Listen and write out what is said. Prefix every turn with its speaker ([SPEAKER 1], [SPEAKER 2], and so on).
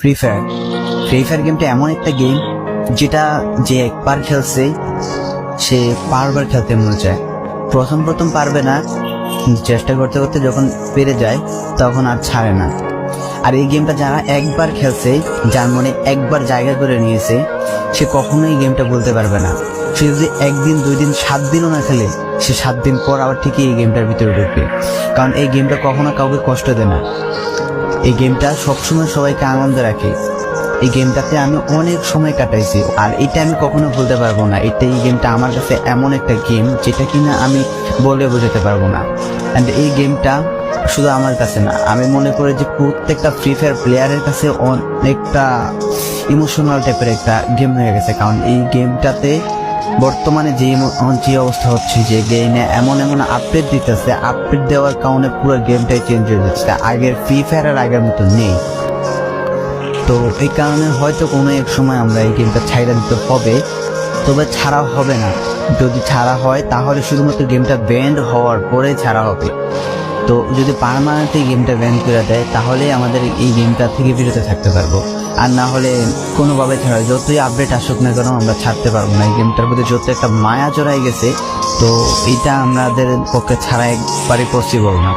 [SPEAKER 1] Free fire গেমটা এমন একটা গেম যেটা যে একবার খেলছে সে বারবার খেলতে মনে চায়। প্রথম পারবে না, চেষ্টা করতে করতে যখন পেরে যায় তখন আর ছাড়ে না। আর এই গেমটা যারা একবার খেলছে, যার মনে একবার জায়গা করে নিয়েছে, সে কখনোই গেমটা বলতে পারবে না। সে যদি একদিন 2 দিন 7 দিনও না খেলে, সে 7 দিন পর আবার ঠিকই এই গেমটার ভিতরে ঢুকবে। কারণ এই গেমটা কখনো কাউকে কষ্ট দেয় না। এই গেমটা সবসময় সবাইকে আনন্দে রাখে। এই গেমটাতে আমি অনেক সময় কাটাইছি, আর এটা আমি কখনো ভুলতে পারবো না। এই গেমটা আমার কাছে এমন একটা গেম যেটা কিনা আমি বলে বোঝাতে পারবো না। অ্যান্ড এই গেমটা শুধু আমার কাছে না, আমি মনে করি যে প্রত্যেকটা ফ্রি ফায়ার প্লেয়ারের কাছে অনেকটা ইমোশনাল টাইপের একটা গেম হয়ে গেছে। কারণ এই গেমটাতে বর্তমানে যে অবস্থা হচ্ছে, যে গেমে এমন আপডেট দিতেছে, আপডেট দেওয়ার কারণে পুরো গেমটাই চেঞ্জ হয়ে যাচ্ছে। আগের ফ্রি ফায়ার আর আগের মতো নেই। তো এই কারণে হয়তো কোনো এক সময় আমরা এই গেমটা ছাইড়া দিতে হবে, তবে ছাড়া হবে না। যদি ছাড়া হয় তাহলে শুধুমাত্র গেমটা ব্যান্ড হওয়ার পরে ছাড়া হবে। তো যদি পার্মানেন্টলি গেমটা ব্যান করে দেয় তাহলে আমাদের এই গেমটা থেকে বিরত থাকতে পারবো। আর না হলে কোনোভাবে ছাড়া, যতই আপডেট আসুক না কেন আমরা ছাড়তে পারবো না। এই গেমটার প্রতি যত একটা মায়া জড়াই গেছে, তো এটা আমাদের পক্ষে ছাড়া একবারে পসিবল না।